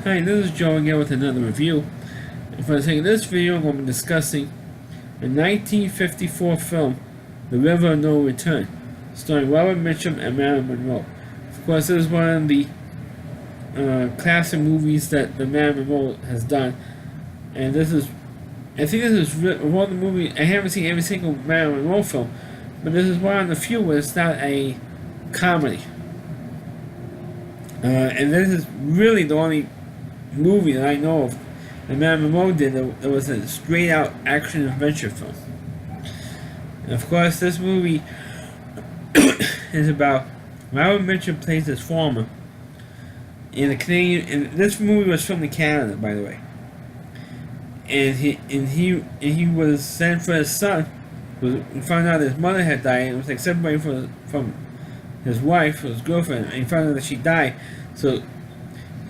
Hi, this is Joe again with another review. And for the sake of this video, I'm going to be discussing the 1954 film, The River of No Return, starring Robert Mitchum and Marilyn Monroe. Of course, this is one of the classic movies that the Marilyn Monroe has done, and I think this is one of the movies. I haven't seen every single Marilyn Monroe film, but this is one of the few where it's not a comedy. And this is really the only movie that I know of that Marilyn Monroe did that was a straight out action adventure film. And of course, this movie is about Robert Mitchum plays this farmer in a Canadian. And this movie was filmed in Canada, by the way. And he was sent for his son. We found out his mother had died, and it was like separated from his wife, his girlfriend, and he found out that she died. So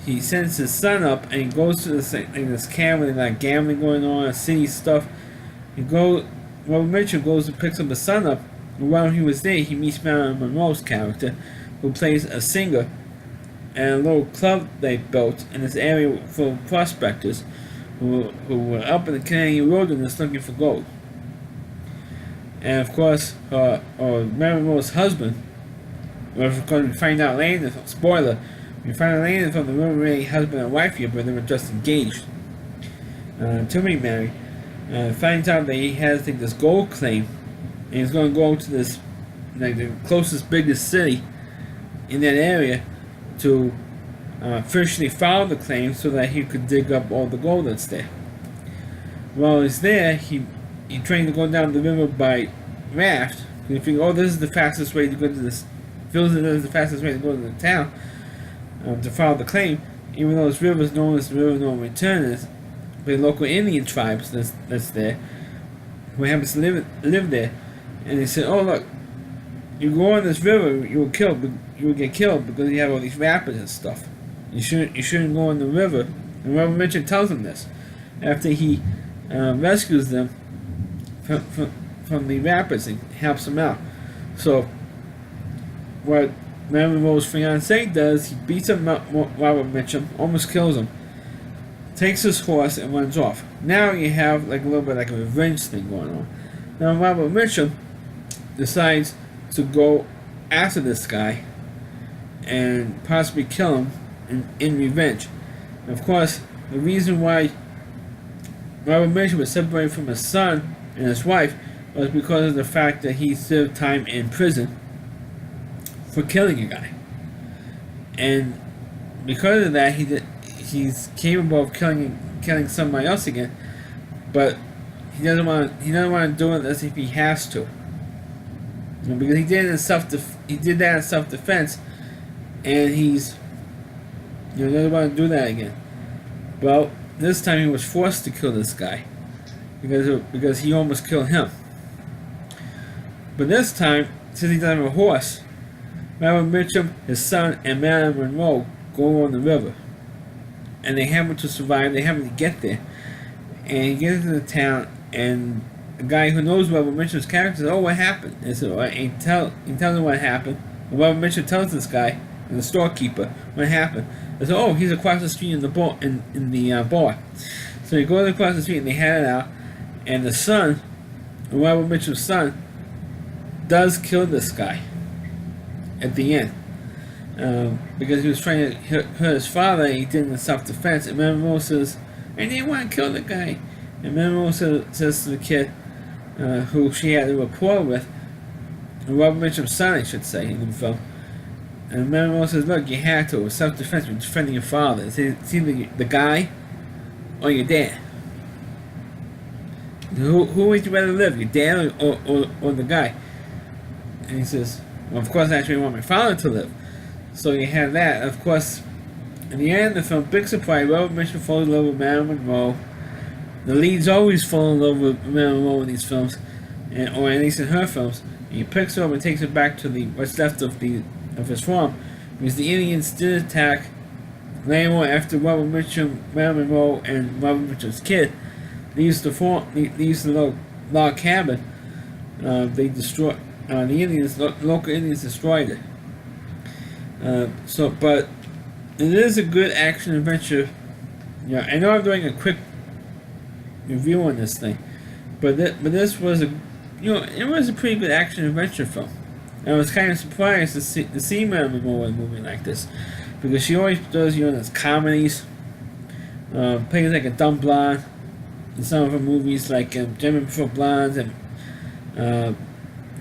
he sends his son up, and he goes to this camp with like gambling going on, city stuff. Robert Mitchum goes and picks up his son up, and while he was there, he meets Marilyn Monroe's character, who plays a singer at a little club they built in this area full of prospectors who were up in the Canadian wilderness looking for gold. And of course, Marilyn Monroe's husband, we're going to find out later, spoiler, we find out later from the really husband and wife here, but they were just engaged to be married. Finds out that he has this gold claim, and he's going to go to this, like the closest, biggest city in that area to officially file the claim so that he could dig up all the gold that's there. While he's there, he trained to go down the river by raft. He figured, oh, this is the fastest way to go to this. Feels that this is the fastest way to go to the town to file the claim, even though this river is known as the River of No Return, is by local Indian tribes that's there, who happens to live there. And they said, oh look, you go on this river, you will get killed because you have all these rapids and stuff. You shouldn't go on the river. And Robert Mitchum tells them this after he rescues them from the rapids and helps them out. So what Marilyn Monroe's fiance does, he beats up Robert Mitchum, almost kills him, takes his horse and runs off. Now you have like a little bit like a revenge thing going on. Now Robert Mitchum decides to go after this guy and possibly kill him in revenge. And of course, the reason why Robert Mitchum was separated from his son and his wife was because of the fact that he served time in prison for killing a guy, and because of that, he's capable of killing somebody else again, but he doesn't want to do it as if he has to, because he did that in self-defense, and he's doesn't want to do that again. Well, this time he was forced to kill this guy because he almost killed him. But this time, since he doesn't have a horse, Robert Mitchum, his son, and Marilyn Monroe go on the river. And they happen to survive, they happen to get there. And he gets into the town, and the guy who knows Robert Mitchum's character says, oh, what happened? And so he tells him what happened. And Robert Mitchum tells this guy, the storekeeper, what happened. They say, oh, he's across the street in the bar. So he goes across the street and they head out, and the son, Robert Mitchum's son, does kill this guy at the end, because he was trying to hurt his father, and he did it in self-defense. And Marilyn Monroe says, I didn't want to kill the guy. And Marilyn Monroe says to the kid, who she had a rapport with, Robert Mitchum's son, I should say, in the film. And Marilyn Monroe says, look, you had to. It was self-defense. You're defending your father. It's either the guy or your dad. Who would you rather live, your dad or the guy? And he says, well, of course, I actually want my father to live. So you have that. Of course, in the end of the film, big surprise, Robert Mitchum falls in love with Marilyn Monroe. The leads always fall in love with Marilyn Monroe in these films, or at least in her films. And he picks her up and takes her back to what's left of his farm, because the Indians did attack later on after Robert Mitchum, Marilyn Monroe, and Robert Mitchum's kid. They used the log cabin. They destroyed. The local Indians destroyed it. But it is a good action adventure Yeah, I know I'm doing a quick review on this thing, but this was a, it was a pretty good action adventure film. And I was kind of surprised to see Marilyn Monroe in a movie like this, because she always does those comedies, plays like a dumb blonde in some of her movies, like Gentlemen Before Blondes and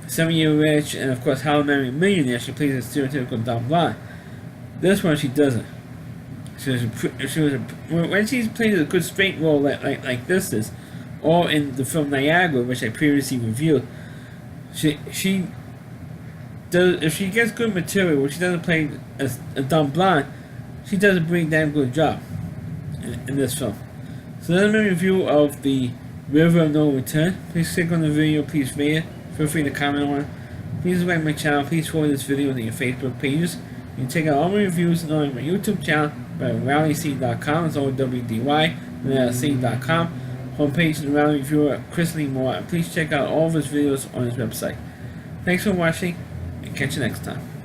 7 Year Rich, and of course How to Marry a Millionaire. She plays a stereotypical dumb blonde. This one she doesn't. When she plays a good straight role like this is, or in the film Niagara, which I previously reviewed, she does, if she gets good material where she doesn't play a dumb blonde, she does a pretty damn good job in this film. So that's my review of the River of No Return. Please click on the video, please rate it, feel free to comment on it. Please like my channel, please forward this video to your Facebook pages. You can check out all my reviews on my YouTube channel by RowleyC.com, it's OWDY, and that's C.com. Homepage of the Rowley Reviewer, Chris Lee Moore, and please check out all of his videos on his website. Thanks for watching, and catch you next time.